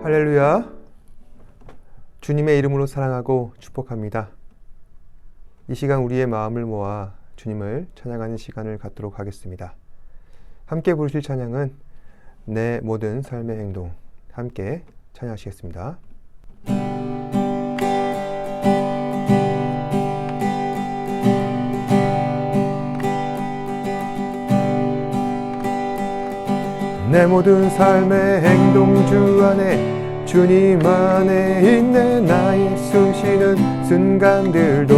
할렐루야. 주님의 이름으로 사랑하고 축복합니다. 이 시간 우리의 마음을 모아 주님을 찬양하는 시간을 갖도록 하겠습니다. 함께 부르실 찬양은 내 모든 삶의 행동, 함께 찬양하시겠습니다. 내 모든 삶의 행동 주 안에 주님 안에 있네. 나의 숨쉬는 순간들도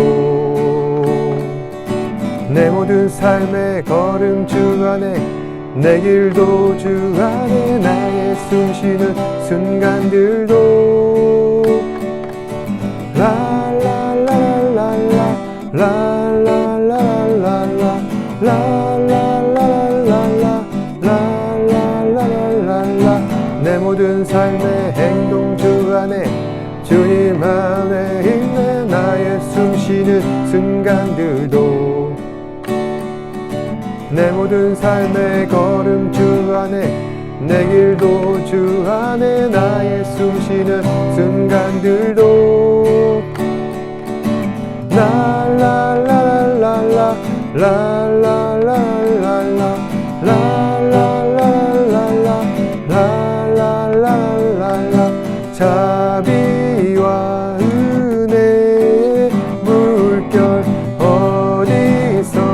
내 모든 삶의 걸음 주 안에 내 길도 주 안에 나의 숨쉬는 순간들도 라라라라라라 라라라라라라 라라라라라라 내 모든 삶의 행동 주 안에 주님 안에 있네. 나의 숨쉬는 순간들도 내 모든 삶의 걸음 주 안에 내 길도 주 안에 나의 숨쉬는 순간들도 라라라라라라 라라라라라라 라라라라라 자비와 은혜의 물결 어디서나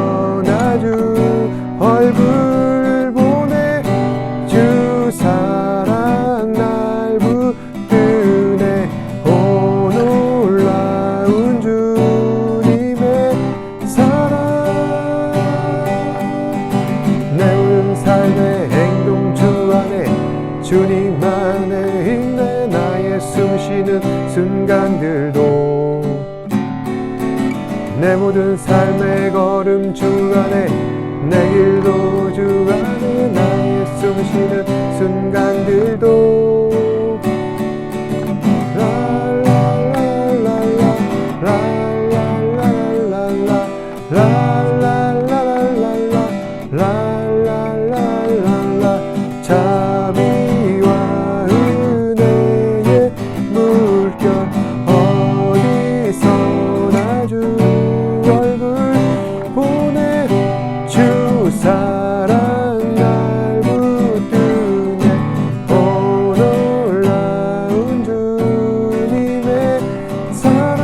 주 얼굴 보내 주 사랑 날 붙드네. 오 놀라운 주님의 사랑 내 모든 삶의 행동 주 안에 주님 안에 있네. 나의 숨쉬는 순간들도 내 모든 삶의 걸음 주 안에 내 길도 주 안에 나의 숨쉬는 순간들도 라라라라라 라라라라라 라라라라라 라라라라라 자비와 은혜의 물결 어디서나 주 얼굴 보내 주 사랑 날 붙드네. 오 놀라운 주님의 사랑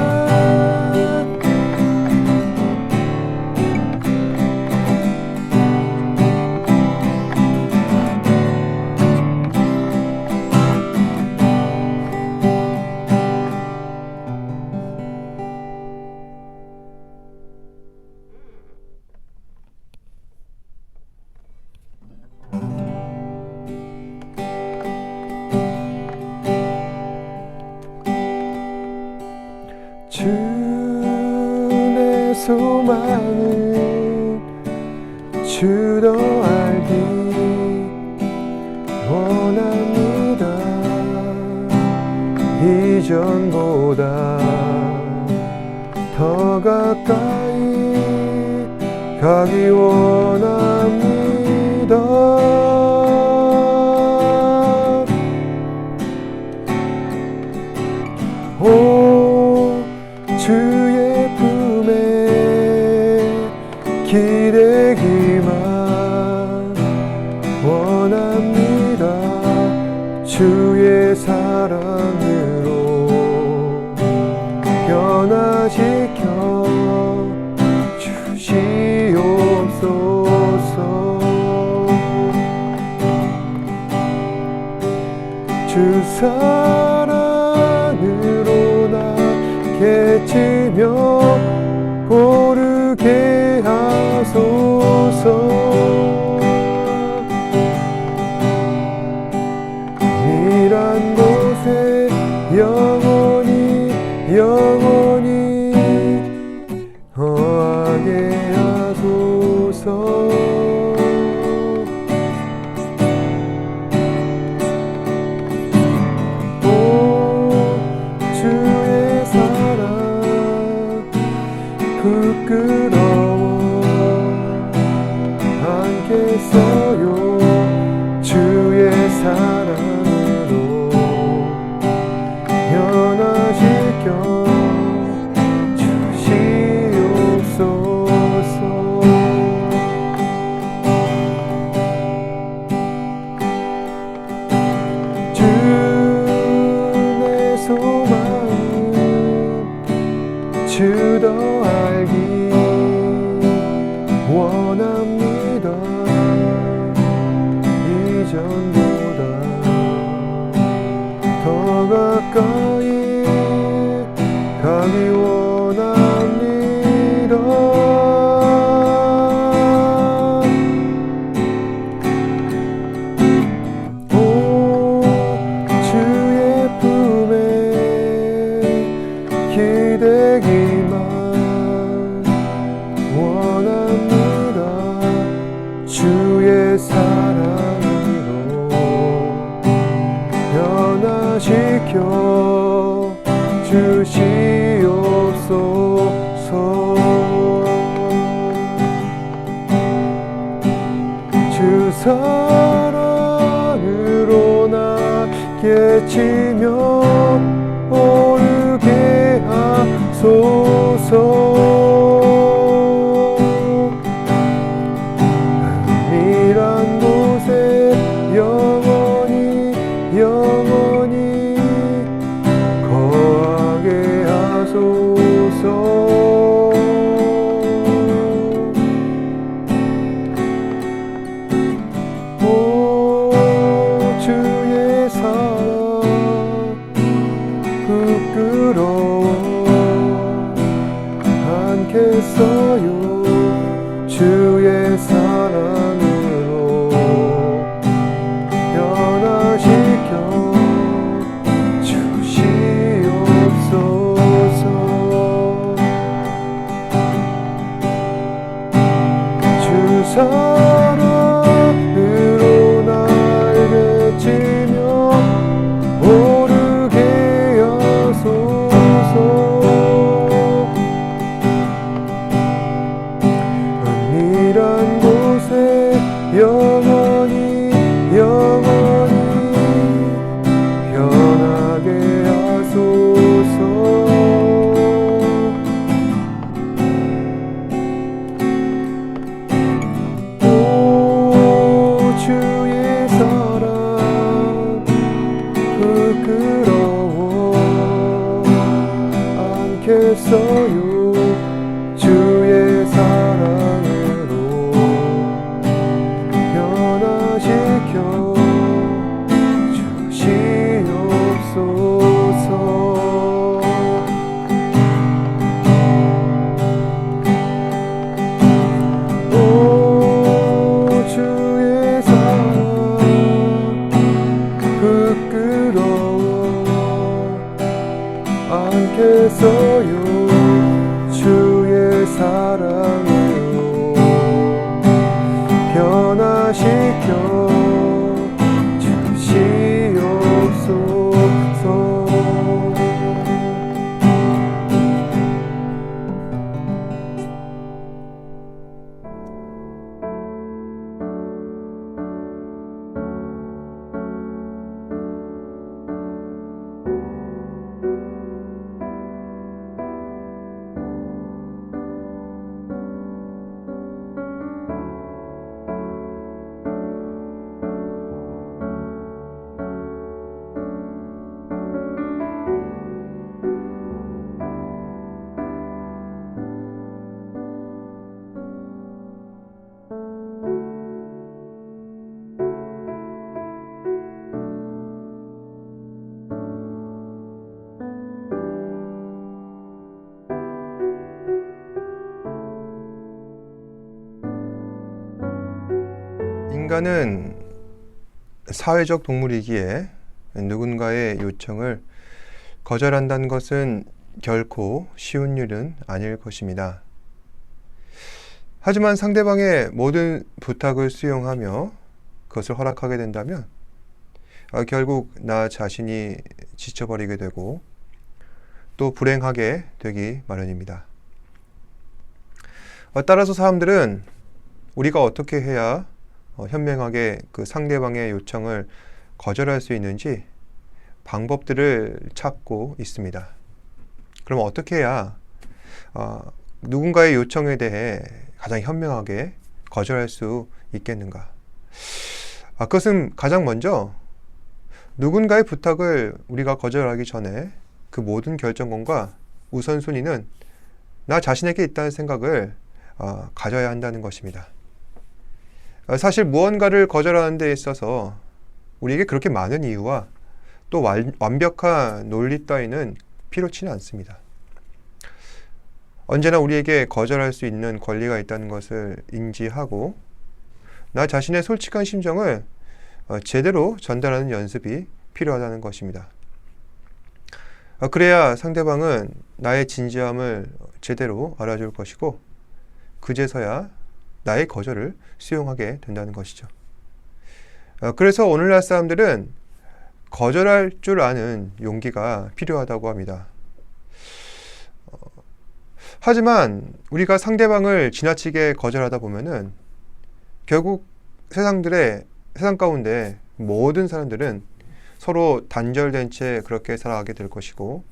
주 내 소망은 주도 알기 원합니다. 이전보다 더 가까이 가기 원합니다. 오 주의 품에 기대기만 원합니다. 주의 사랑으로 변화시켜 주시옵소서. 주 사랑으로 나게 치며 고르게 하소서. 이란 곳에 영원히 거하게 하소서. 오 주의 사랑 부끄러워 않겠어요. 주의 사랑으로 가까이 가기 원합니다. 오 주의 품에 기대기만 원합니다. 주의 사랑으로 변화시켜 주시옵소서. 주 사랑으로 낮게 치며 오르게 하소서. 은밀한 곳에 영원히 거하게 하소서. 오 주의 사랑 부끄러워 않겠어요. 주의 사랑으로 변화시켜 주시옵소서. 주 사랑으로 날개치며 오르게 하소서. 은밀한 곳에 영원히 변하게 하소서. 오 주의 사랑 부끄러워 않겠어요. 주의 사랑으로 변화시켜 주시옵소서. 오 주의 사랑 부끄러워 않겠어요. 주의 사랑으로 변화시켜 주시옵소서. 인간은 사회적 동물이기에 누군가의 요청을 거절한다는 것은 결코 쉬운 일은 아닐 것입니다. 하지만 상대방의 모든 부탁을 수용하며 그것을 허락하게 된다면 결국 나 자신이 지쳐버리게 되고 또 불행하게 되기 마련입니다. 따라서 사람들은 우리가 어떻게 해야 현명하게 그 상대방의 요청을 거절할 수 있는지 방법들을 찾고 있습니다. 그럼 어떻게 해야 누군가의 요청에 대해 가장 현명하게 거절할 수 있겠는가? 그것은 가장 먼저 누군가의 부탁을 우리가 거절하기 전에 그 모든 결정권과 우선순위는 나 자신에게 있다는 생각을 가져야 한다는 것입니다. 사실 무언가를 거절하는 데 있어서 우리에게 그렇게 많은 이유와 또 완벽한 논리 따위는 필요치는 않습니다. 언제나 우리에게 거절할 수 있는 권리가 있다는 것을 인지하고 나 자신의 솔직한 심정을 제대로 전달하는 연습이 필요하다는 것입니다. 그래야 상대방은 나의 진지함을 제대로 알아줄 것이고 그제서야 나의 거절을 수용하게 된다는 것이죠. 그래서 오늘날 사람들은 거절할 줄 아는 용기가 필요하다고 합니다. 하지만 우리가 상대방을 지나치게 거절하다 보면은 결국 세상 가운데 모든 사람들은 서로 단절된 채 그렇게 살아가게 될 것이고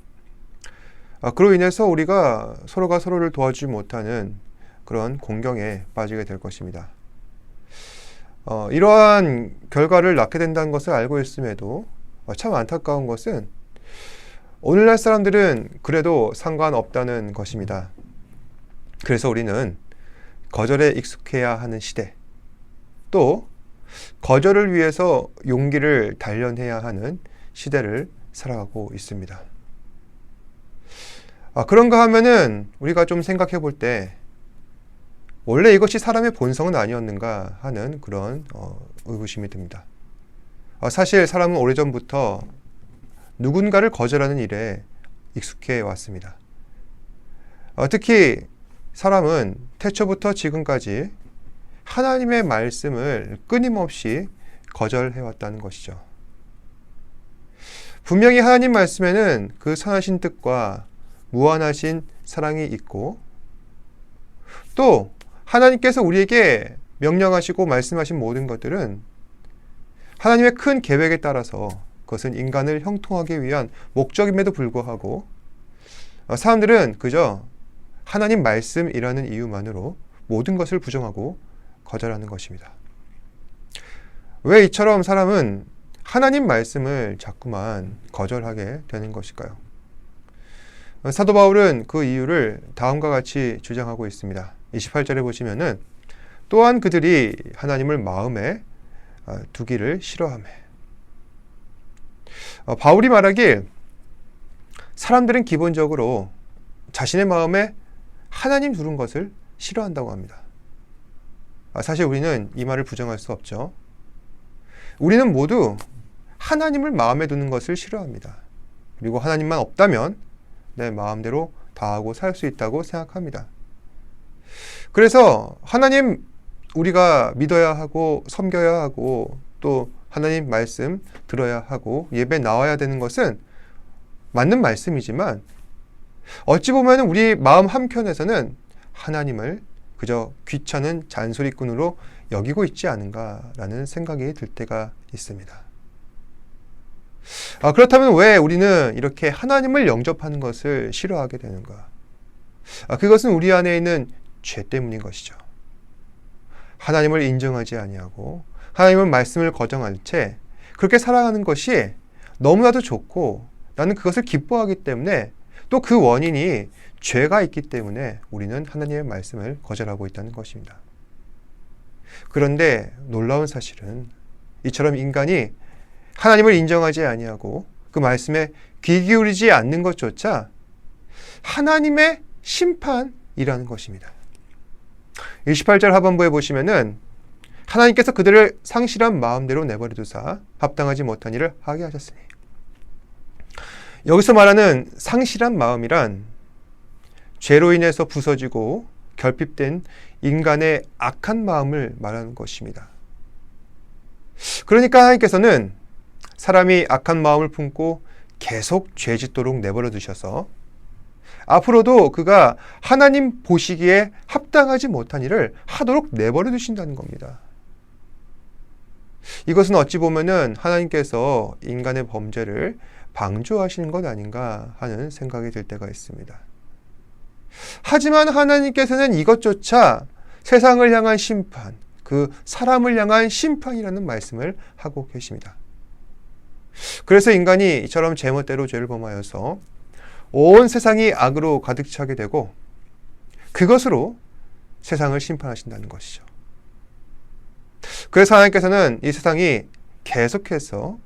그로 인해서 우리가 서로가 서로를 도와주지 못하는 그런 공경에 빠지게 될 것입니다. 이러한 결과를 낳게 된다는 것을 알고 있음에도 참 안타까운 것은 오늘날 사람들은 그래도 상관없다는 것입니다. 그래서 우리는 거절에 익숙해야 하는 시대, 또 거절을 위해서 용기를 단련해야 하는 시대를 살아가고 있습니다. 그런가 하면은 우리가 좀 생각해 볼 때 원래 이것이 사람의 본성은 아니었는가 하는 그런 의구심이 듭니다. 사실 사람은 오래전부터 누군가를 거절하는 일에 익숙해 왔습니다. 특히 사람은 태초부터 지금까지 하나님의 말씀을 끊임없이 거절해 왔다는 것이죠. 분명히 하나님 말씀에는 그 선하신 뜻과 무한하신 사랑이 있고 또 하나님께서 우리에게 명령하시고 말씀하신 모든 것들은 하나님의 큰 계획에 따라서 그것은 인간을 형통하기 위한 목적임에도 불구하고 사람들은 그저 하나님 말씀이라는 이유만으로 모든 것을 부정하고 거절하는 것입니다. 왜 이처럼 사람은 하나님 말씀을 자꾸만 거절하게 되는 것일까요? 사도 바울은 그 이유를 다음과 같이 주장하고 있습니다. 28절에 보시면은 또한 그들이 하나님을 마음에 두기를 싫어하며 바울이 말하길 사람들은 기본적으로 자신의 마음에 하나님 두는 것을 싫어한다고 합니다. 사실 우리는 이 말을 부정할 수 없죠. 우리는 모두 하나님을 마음에 두는 것을 싫어합니다. 그리고 하나님만 없다면 내 마음대로 다 하고 살 수 있다고 생각합니다. 그래서 하나님 우리가 믿어야 하고 섬겨야 하고 또 하나님 말씀 들어야 하고 예배 나와야 되는 것은 맞는 말씀이지만 어찌 보면 우리 마음 한켠에서는 하나님을 그저 귀찮은 잔소리꾼으로 여기고 있지 않은가라는 생각이 들 때가 있습니다. 그렇다면 왜 우리는 이렇게 하나님을 영접하는 것을 싫어하게 되는가? 그것은 우리 안에 있는 죄 때문인 것이죠. 하나님을 인정하지 아니하고 하나님의 말씀을 거정한 채 그렇게 살아가는 것이 너무나도 좋고 나는 그것을 기뻐하기 때문에 또 그 원인이 죄가 있기 때문에 우리는 하나님의 말씀을 거절하고 있다는 것입니다. 그런데 놀라운 사실은 이처럼 인간이 하나님을 인정하지 아니하고 그 말씀에 귀 기울이지 않는 것조차 하나님의 심판이라는 것입니다. 28절 하반부에 보시면은 하나님께서 그들을 상실한 마음대로 내버려 두사 합당하지 못한 일을 하게 하셨으니 여기서 말하는 상실한 마음이란 죄로 인해서 부서지고 결핍된 인간의 악한 마음을 말하는 것입니다. 그러니까 하나님께서는 사람이 악한 마음을 품고 계속 죄 짓도록 내버려 두셔서 앞으로도 그가 하나님 보시기에 합당하지 못한 일을 하도록 내버려 두신다는 겁니다. 이것은 어찌 보면은 하나님께서 인간의 범죄를 방조하시는 것 아닌가 하는 생각이 들 때가 있습니다. 하지만 하나님께서는 이것조차 세상을 향한 심판, 그 사람을 향한 심판이라는 말씀을 하고 계십니다. 그래서 인간이 이처럼 제멋대로 죄를 범하여서 온 세상이 악으로 가득 차게 되고 그것으로 세상을 심판하신다는 것이죠. 그래서 하나님께서는 이 세상이 계속해서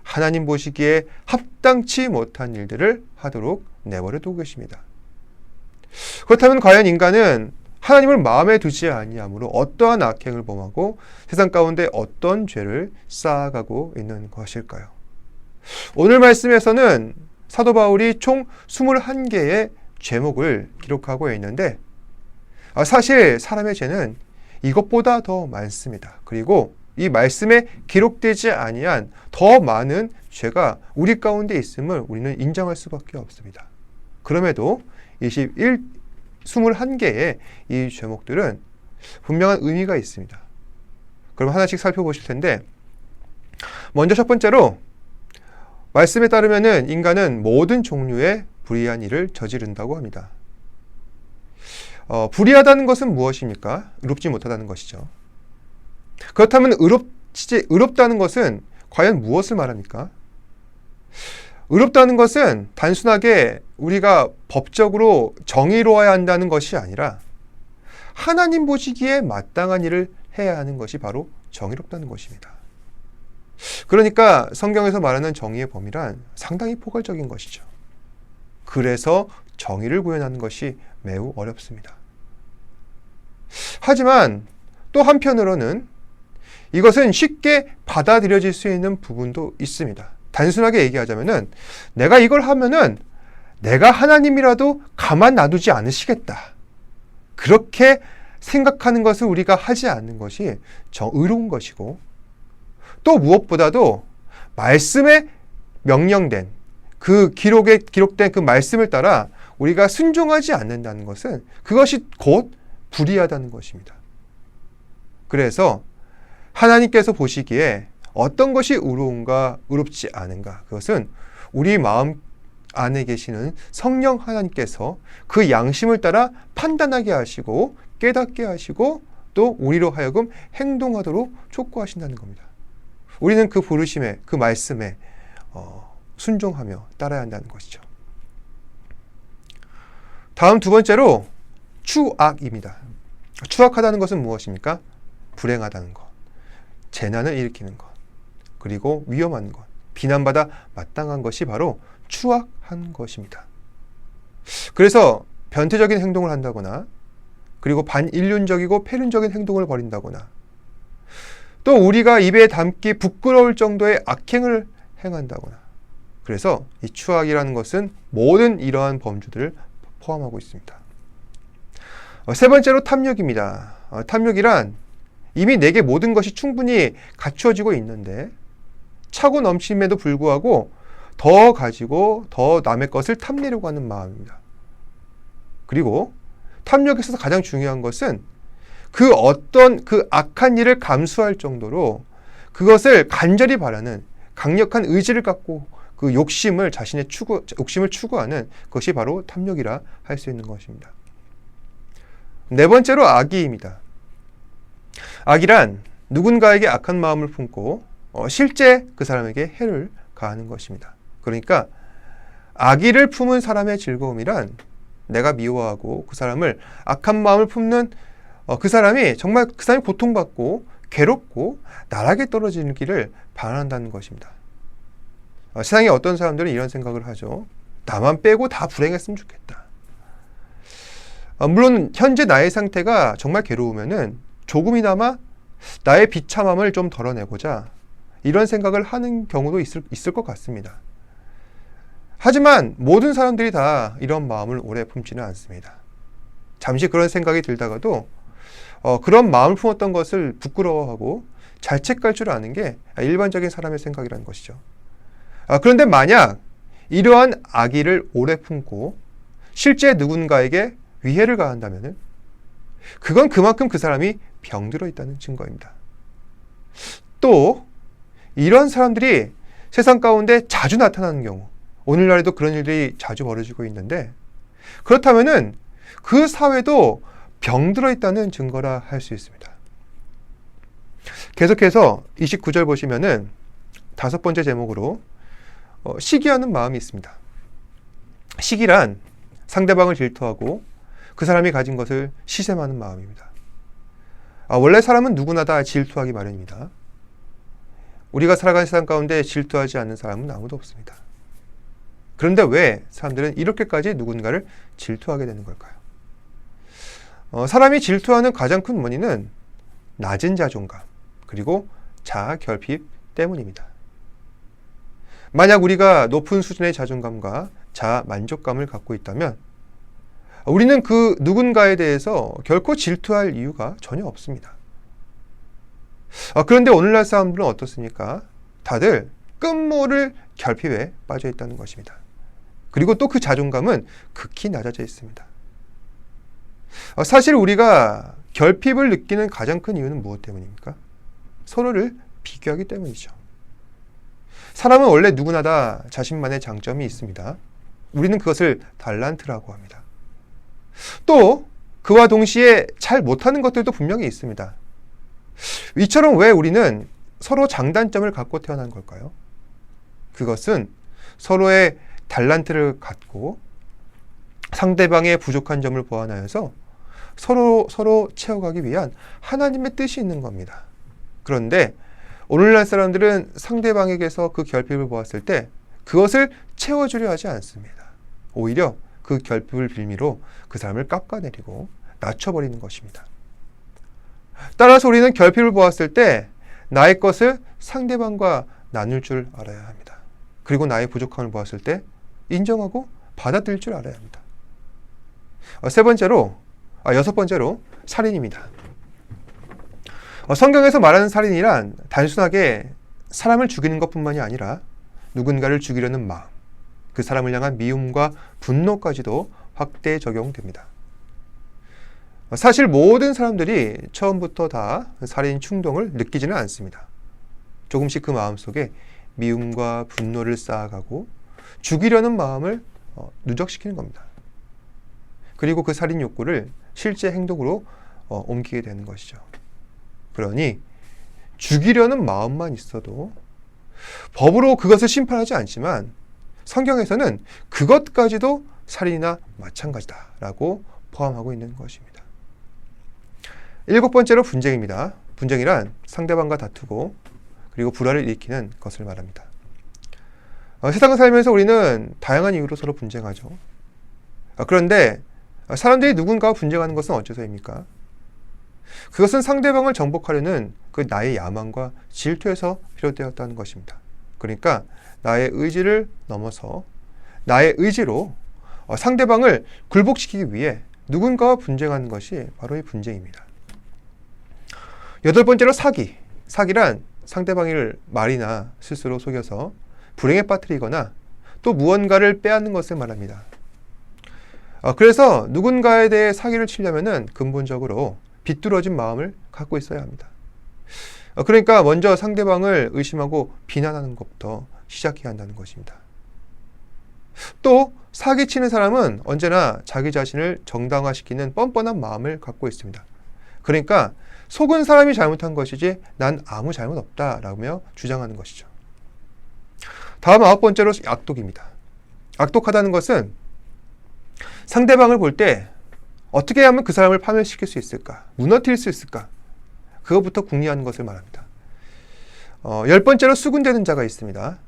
하나님 보시기에 합당치 못한 일들을 하도록 내버려 두고 계십니다. 그렇다면 과연 인간은 하나님을 마음에 두지 아니하므로 어떠한 악행을 범하고 세상 가운데 어떤 죄를 쌓아가고 있는 것일까요? 오늘 말씀에서는 사도 바울이 총 21개의 죄목을 기록하고 있는데 사실 사람의 죄는 이것보다 더 많습니다. 그리고 이 말씀에 기록되지 아니한 더 많은 죄가 우리 가운데 있음을 우리는 인정할 수밖에 없습니다. 그럼에도 21개의 이 죄목들은 분명한 의미가 있습니다. 그럼 하나씩 살펴보실 텐데, 먼저 첫 번째로 말씀에 따르면은 인간은 모든 종류의 불의한 일을 저지른다고 합니다. 불의하다는 것은 무엇입니까? 의롭지 못하다는 것이죠. 그렇다면 의롭다는 것은 과연 무엇을 말합니까? 의롭다는 것은 단순하게 우리가 법적으로 정의로워야 한다는 것이 아니라 하나님 보시기에 마땅한 일을 해야 하는 것이 바로 정의롭다는 것입니다. 그러니까 성경에서 말하는 정의의 범위란 상당히 포괄적인 것이죠. 그래서 정의를 구현하는 것이 매우 어렵습니다. 하지만 또 한편으로는 이것은 쉽게 받아들여질 수 있는 부분도 있습니다. 단순하게 얘기하자면은 내가 이걸 하면은 내가 하나님이라도 가만 놔두지 않으시겠다. 그렇게 생각하는 것을 우리가 하지 않는 것이 의로운 것이고, 또 무엇보다도 말씀에 명령된 그 기록된 그 말씀을 따라 우리가 순종하지 않는다는 것은 그것이 곧 불의하다는 것입니다. 그래서 하나님께서 보시기에 어떤 것이 의로운가, 의롭지 않은가, 그것은 우리 마음 안에 계시는 성령 하나님께서 그 양심을 따라 판단하게 하시고 깨닫게 하시고 또 우리로 하여금 행동하도록 촉구하신다는 겁니다. 우리는 그 부르심에, 그 말씀에 순종하며 따라야 한다는 것이죠. 다음 두 번째로 추악입니다. 추악하다는 것은 무엇입니까? 불행하다는 것, 재난을 일으키는 것, 그리고 위험한 것, 비난받아 마땅한 것이 바로 추악한 것입니다. 그래서 변태적인 행동을 한다거나, 그리고 반인륜적이고 폐륜적인 행동을 벌인다거나, 또 우리가 입에 담기 부끄러울 정도의 악행을 행한다거나, 그래서 이 추악이라는 것은 모든 이러한 범주들을 포함하고 있습니다. 세 번째로 탐욕입니다. 탐욕이란 이미 내게 모든 것이 충분히 갖추어지고 있는데 차고 넘침에도 불구하고 더 가지고 더 남의 것을 탐내려고 하는 마음입니다. 그리고 탐욕에서 가장 중요한 것은 그 어떤 그 악한 일을 감수할 정도로 그것을 간절히 바라는 강력한 의지를 갖고 그 욕심을 추구하는 것이 바로 탐욕이라 할 수 있는 것입니다. 네 번째로 악의입니다. 악이란 누군가에게 악한 마음을 품고 실제 그 사람에게 해를 가하는 것입니다. 그러니까 악의를 품은 사람의 즐거움이란 내가 미워하고 그 사람을 악한 마음을 품는 그 사람이 정말 그 사람이 고통받고 괴롭고 나락에 떨어지는 길을 바란다는 것입니다. 세상에 어떤 사람들은 이런 생각을 하죠. 나만 빼고 다 불행했으면 좋겠다. 물론 현재 나의 상태가 정말 괴로우면은 조금이나마 나의 비참함을 좀 덜어내고자 이런 생각을 하는 경우도 있을 것 같습니다. 하지만 모든 사람들이 다 이런 마음을 오래 품지는 않습니다. 잠시 그런 생각이 들다가도 그런 마음을 품었던 것을 부끄러워하고 자책할 줄 아는 게 일반적인 사람의 생각이라는 것이죠. 그런데 만약 이러한 악의를 오래 품고 실제 누군가에게 위해를 가한다면 그건 그만큼 그 사람이 병들어 있다는 증거입니다. 또 이런 사람들이 세상 가운데 자주 나타나는 경우, 오늘날에도 그런 일들이 자주 벌어지고 있는데, 그렇다면은 그 사회도 병들어 있다는 증거라 할 수 있습니다. 계속해서 29절 보시면은 다섯 번째 제목으로 시기하는 마음이 있습니다. 시기란 상대방을 질투하고 그 사람이 가진 것을 시샘하는 마음입니다. 원래 사람은 누구나 다 질투하기 마련입니다. 우리가 살아가는 세상 가운데 질투하지 않는 사람은 아무도 없습니다. 그런데 왜 사람들은 이렇게까지 누군가를 질투하게 되는 걸까요? 사람이 질투하는 가장 큰 원인은 낮은 자존감, 그리고 자아 결핍 때문입니다. 만약 우리가 높은 수준의 자존감과 자아 만족감을 갖고 있다면 우리는 그 누군가에 대해서 결코 질투할 이유가 전혀 없습니다. 그런데 오늘날 사람들은 어떻습니까? 다들 끝모를 결핍에 빠져 있다는 것입니다. 그리고 또 그 자존감은 극히 낮아져 있습니다. 사실 우리가 결핍을 느끼는 가장 큰 이유는 무엇 때문입니까? 서로를 비교하기 때문이죠. 사람은 원래 누구나 다 자신만의 장점이 있습니다. 우리는 그것을 달란트라고 합니다. 또 그와 동시에 잘 못하는 것들도 분명히 있습니다. 이처럼 왜 우리는 서로 장단점을 갖고 태어난 걸까요? 그것은 서로의 달란트를 갖고 상대방의 부족한 점을 보완하여서 서로 채워가기 위한 하나님의 뜻이 있는 겁니다. 그런데 오늘날 사람들은 상대방에게서 그 결핍을 보았을 때 그것을 채워주려 하지 않습니다. 오히려 그 결핍을 빌미로 그 사람을 깎아내리고 낮춰버리는 것입니다. 따라서 우리는 결핍을 보았을 때 나의 것을 상대방과 나눌 줄 알아야 합니다. 그리고 나의 부족함을 보았을 때 인정하고 받아들일 줄 알아야 합니다. 여섯 번째로 살인입니다. 성경에서 말하는 살인이란 단순하게 사람을 죽이는 것뿐만이 아니라 누군가를 죽이려는 마음, 그 사람을 향한 미움과 분노까지도 확대 적용됩니다. 사실 모든 사람들이 처음부터 다 살인 충동을 느끼지는 않습니다. 조금씩 그 마음속에 미움과 분노를 쌓아가고 죽이려는 마음을 누적시키는 겁니다. 그리고 그 살인 욕구를 실제 행동으로 옮기게 되는 것이죠. 그러니 죽이려는 마음만 있어도 법으로 그것을 심판하지 않지만 성경에서는 그것까지도 살인이나 마찬가지다라고 포함하고 있는 것입니다. 7번째로 분쟁입니다. 분쟁이란 상대방과 다투고 그리고 불화를 일으키는 것을 말합니다. 세상을 살면서 우리는 다양한 이유로 서로 분쟁하죠. 그런데 사람들이 누군가와 분쟁하는 것은 어째서입니까? 그것은 상대방을 정복하려는 그 나의 야망과 질투에서 비롯되었다는 것입니다. 그러니까 나의 의지를 넘어서 나의 의지로 상대방을 굴복시키기 위해 누군가와 분쟁하는 것이 바로 이 분쟁입니다. 8번째로 사기. 사기란 상대방을 말이나 실수로 속여서 불행에 빠뜨리거나 또 무언가를 빼앗는 것을 말합니다. 그래서 누군가에 대해 사기를 치려면은 근본적으로 비뚤어진 마음을 갖고 있어야 합니다. 그러니까 먼저 상대방을 의심하고 비난하는 것부터 시작해야 한다는 것입니다. 또 사기치는 사람은 언제나 자기 자신을 정당화시키는 뻔뻔한 마음을 갖고 있습니다. 그러니까 속은 사람이 잘못한 것이지 난 아무 잘못 없다라며 주장하는 것이죠. 다음 9번째로 악독입니다. 악독하다는 것은 상대방을 볼 때 어떻게 하면 그 사람을 파멸시킬 수 있을까? 무너뜨릴 수 있을까? 그것부터 궁리하는 것을 말합니다. 10번째로 수군대는 자가 있습니다.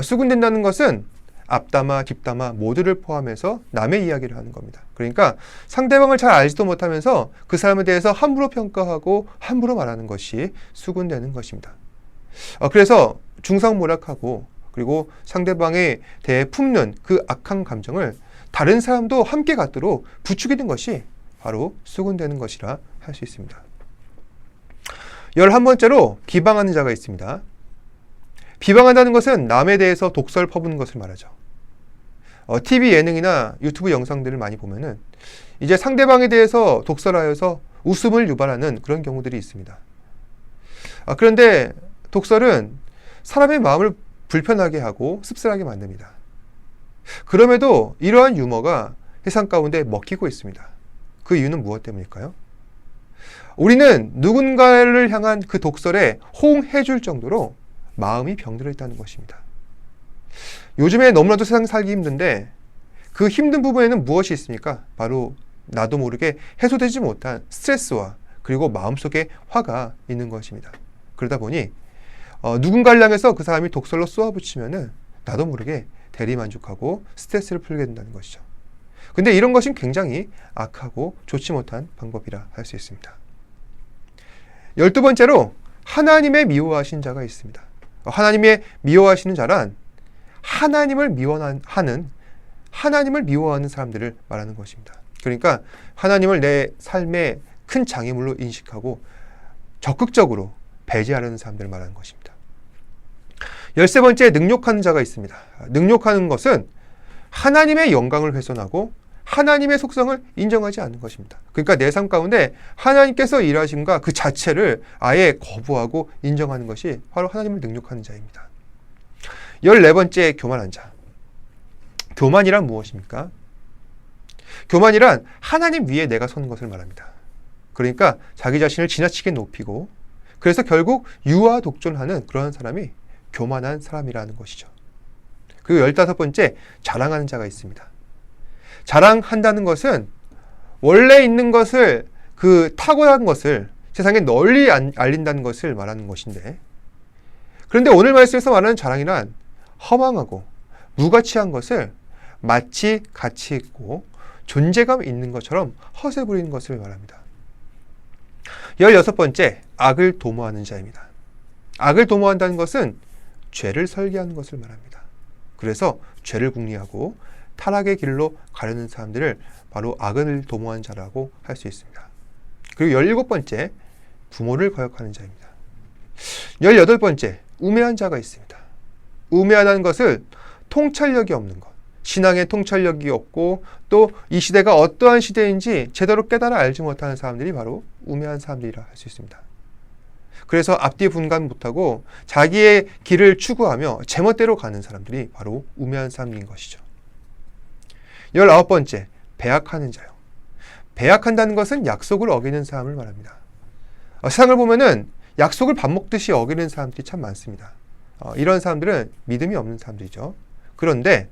수군댄다는 것은 앞담화, 뒷담화 모두를 포함해서 남의 이야기를 하는 겁니다. 그러니까 상대방을 잘 알지도 못하면서 그 사람에 대해서 함부로 평가하고 함부로 말하는 것이 수군대는 것입니다. 그래서 중상모략하고 그리고 상대방에 대해 품는 그 악한 감정을 다른 사람도 함께 갖도록 부추기는 것이 바로 수군대는 것이라 할 수 있습니다. 11번째로 비방하는 자가 있습니다. 비방한다는 것은 남에 대해서 독설 퍼붓는 것을 말하죠. TV 예능이나 유튜브 영상들을 많이 보면은 이제 상대방에 대해서 독설하여서 웃음을 유발하는 그런 경우들이 있습니다. 그런데 독설은 사람의 마음을 불편하게 하고 씁쓸하게 만듭니다. 그럼에도 이러한 유머가 세상 가운데 먹히고 있습니다. 그 이유는 무엇 때문일까요? 우리는 누군가를 향한 그 독설에 호응해 줄 정도로 마음이 병들어 있다는 것입니다. 요즘에 너무나도 세상 살기 힘든데 그 힘든 부분에는 무엇이 있습니까? 바로 나도 모르게 해소되지 못한 스트레스와 그리고 마음속에 화가 있는 것입니다. 그러다 보니 누군가를 향해서 그 사람이 독설로 쏘아붙이면은 나도 모르게 대리만족하고 스트레스를 풀게 된다는 것이죠. 근데 이런 것은 굉장히 악하고 좋지 못한 방법이라 할 수 있습니다. 12번째로 하나님의 미워하신 자가 있습니다. 하나님의 미워하시는 자란 하나님을 미워하는 사람들을 말하는 것입니다. 그러니까 하나님을 내 삶의 큰 장애물로 인식하고 적극적으로 배제하려는 사람들을 말하는 것입니다. 13번째, 능욕하는 자가 있습니다. 능욕하는 것은 하나님의 영광을 훼손하고 하나님의 속성을 인정하지 않는 것입니다. 그러니까 내 삶 가운데 하나님께서 일하심과 그 자체를 아예 거부하고 인정하는 것이 바로 하나님을 능욕하는 자입니다. 14번째, 교만한 자. 교만이란 무엇입니까? 교만이란 하나님 위에 내가 서는 것을 말합니다. 그러니까 자기 자신을 지나치게 높이고 그래서 결국 유아 독존하는 그런 사람이 교만한 사람이라는 것이죠. 그리고 15번째, 자랑하는 자가 있습니다. 자랑한다는 것은 원래 있는 것을, 그 탁월한 것을 세상에 널리 알린다는 것을 말하는 것인데, 그런데 오늘 말씀에서 말하는 자랑이란 허망하고 무가치한 것을 마치 가치 있고 존재감 있는 것처럼 허세 부리는 것을 말합니다. 16번째, 악을 도모하는 자입니다. 악을 도모한다는 것은 죄를 설계하는 것을 말합니다. 그래서 죄를 궁리하고 타락의 길로 가려는 사람들을 바로 악을 도모한 자라고 할 수 있습니다. 그리고 17번째, 부모를 거역하는 자입니다. 18번째, 우매한 자가 있습니다. 우매하다는 것을 통찰력이 없는 것, 신앙의 통찰력이 없고 또 이 시대가 어떠한 시대인지 제대로 깨달아 알지 못하는 사람들이 바로 우매한 사람들이라 할 수 있습니다. 그래서 앞뒤 분간 못하고 자기의 길을 추구하며 제멋대로 가는 사람들이 바로 우매한 사람인 것이죠. 19번째, 배약하는 자요. 배약한다는 것은 약속을 어기는 사람을 말합니다. 세상을 보면은 약속을 밥 먹듯이 어기는 사람들이 참 많습니다. 이런 사람들은 믿음이 없는 사람들이죠. 그런데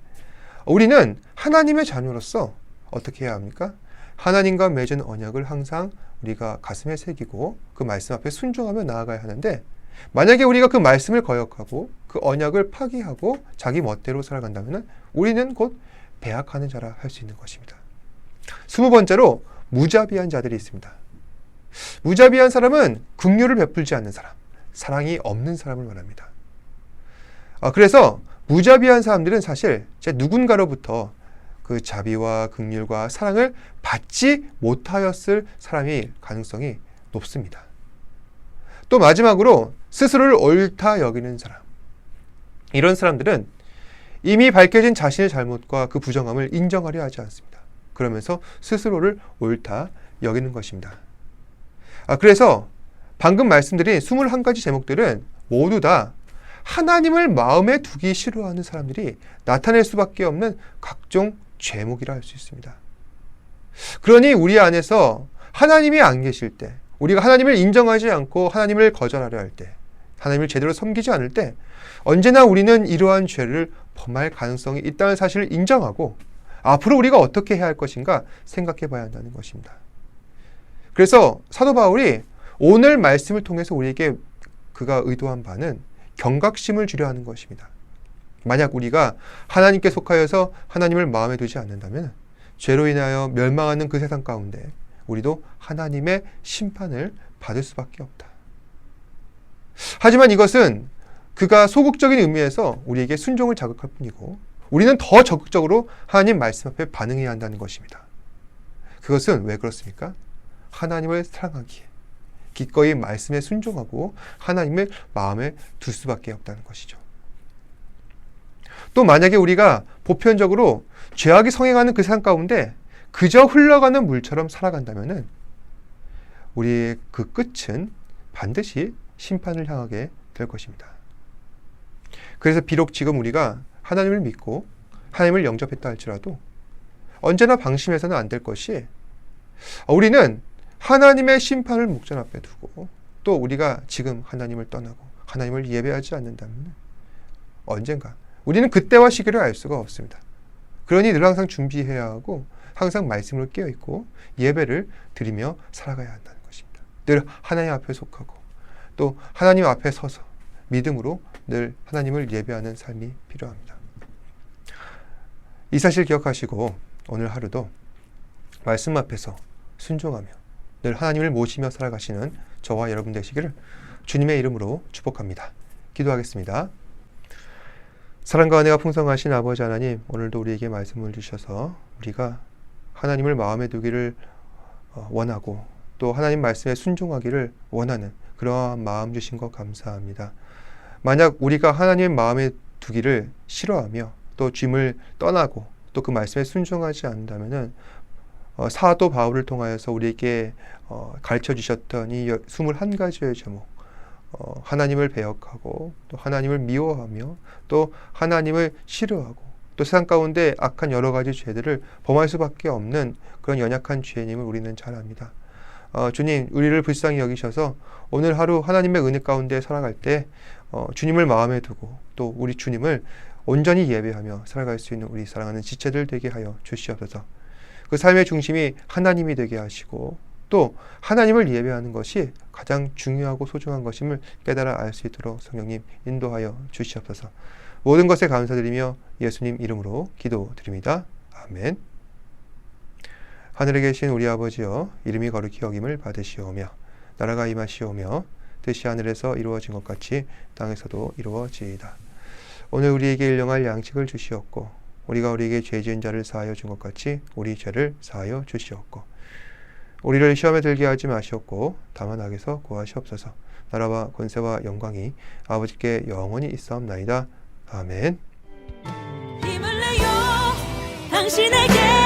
우리는 하나님의 자녀로서 어떻게 해야 합니까? 하나님과 맺은 언약을 항상 우리가 가슴에 새기고 그 말씀 앞에 순종하며 나아가야 하는데, 만약에 우리가 그 말씀을 거역하고 그 언약을 파기하고 자기 멋대로 살아간다면 우리는 곧 배약하는 자라 할 수 있는 것입니다. 20번째로 무자비한 자들이 있습니다. 무자비한 사람은 긍휼을 베풀지 않는 사람, 사랑이 없는 사람을 말합니다. 그래서 무자비한 사람들은 사실 누군가로부터 그 자비와 긍휼과 사랑을 받지 못하였을 사람이 가능성이 높습니다. 또 마지막으로 스스로를 옳다 여기는 사람. 이런 사람들은 이미 밝혀진 자신의 잘못과 그 부정함을 인정하려 하지 않습니다. 그러면서 스스로를 옳다 여기는 것입니다. 그래서 방금 말씀드린 21가지 제목들은 모두 다 하나님을 마음에 두기 싫어하는 사람들이 나타낼 수밖에 없는 각종 죄목이라 할 수 있습니다. 그러니 우리 안에서 하나님이 안 계실 때, 우리가 하나님을 인정하지 않고 하나님을 거절하려 할 때, 하나님을 제대로 섬기지 않을 때 언제나 우리는 이러한 죄를 범할 가능성이 있다는 사실을 인정하고 앞으로 우리가 어떻게 해야 할 것인가 생각해 봐야 한다는 것입니다. 그래서 사도 바울이 오늘 말씀을 통해서 우리에게 그가 의도한 바는 경각심을 주려 하는 것입니다. 만약 우리가 하나님께 속하여서 하나님을 마음에 두지 않는다면 죄로 인하여 멸망하는 그 세상 가운데 우리도 하나님의 심판을 받을 수밖에 없다. 하지만 이것은 그가 소극적인 의미에서 우리에게 순종을 자극할 뿐이고 우리는 더 적극적으로 하나님 말씀 앞에 반응해야 한다는 것입니다. 그것은 왜 그렇습니까? 하나님을 사랑하기에 기꺼이 말씀에 순종하고 하나님을 마음에 둘 수밖에 없다는 것이죠. 또 만약에 우리가 보편적으로 죄악이 성행하는 그 세상 가운데 그저 흘러가는 물처럼 살아간다면 우리의 그 끝은 반드시 심판을 향하게 될 것입니다. 그래서 비록 지금 우리가 하나님을 믿고 하나님을 영접했다 할지라도 언제나 방심해서는 안 될 것이, 우리는 하나님의 심판을 목전 앞에 두고 또 우리가 지금 하나님을 떠나고 하나님을 예배하지 않는다면 언젠가 우리는 그때와 시기를 알 수가 없습니다. 그러니 늘 항상 준비해야 하고 항상 말씀을 깨어있고 예배를 드리며 살아가야 한다는 것입니다. 늘 하나님 앞에 속하고 또 하나님 앞에 서서 믿음으로 늘 하나님을 예배하는 삶이 필요합니다. 이 사실 기억하시고 오늘 하루도 말씀 앞에서 순종하며 늘 하나님을 모시며 살아가시는 저와 여러분 되시기를 주님의 이름으로 축복합니다. 기도하겠습니다. 사랑과 은혜가 풍성하신 아버지 하나님, 오늘도 우리에게 말씀을 주셔서 우리가 하나님을 마음에 두기를 원하고 또 하나님 말씀에 순종하기를 원하는 그러한 마음 주신 것 감사합니다. 만약 우리가 하나님 마음에 두기를 싫어하며 또 주님을 떠나고 또 그 말씀에 순종하지 않는다면은 사도 바울을 통하여서 우리에게 가르쳐 주셨던 이 21가지의 제목, 하나님을 배역하고 또 하나님을 미워하며 또 하나님을 싫어하고 또 세상 가운데 악한 여러 가지 죄들을 범할 수밖에 없는 그런 연약한 죄인임을 우리는 잘 압니다. 주님, 우리를 불쌍히 여기셔서 오늘 하루 하나님의 은혜 가운데 살아갈 때 주님을 마음에 두고 또 우리 주님을 온전히 예배하며 살아갈 수 있는 우리 사랑하는 지체들 되게 하여 주시옵소서. 그 삶의 중심이 하나님이 되게 하시고 또 하나님을 예배하는 것이 가장 중요하고 소중한 것임을 깨달아 알 수 있도록 성령님 인도하여 주시옵소서. 모든 것에 감사드리며 예수님 이름으로 기도드립니다. 아멘. 하늘에 계신 우리 아버지여, 이름이 거룩히 여김을 받으시오며 나라가 임하시오며 뜻이 하늘에서 이루어진 것 같이 땅에서도 이루어지이다. 오늘 우리에게 일용할 양식을 주시옵고 우리가 우리에게 죄 지은 자를 사하여 준 것 같이 우리 죄를 사하여 주시옵고 우리를 시험에 들게 하지 마시옵고 다만 악에서 구하시옵소서. 나라와 권세와 영광이 아버지께 영원히 있사옵나이다. 아멘. 힘을 내요 당신에게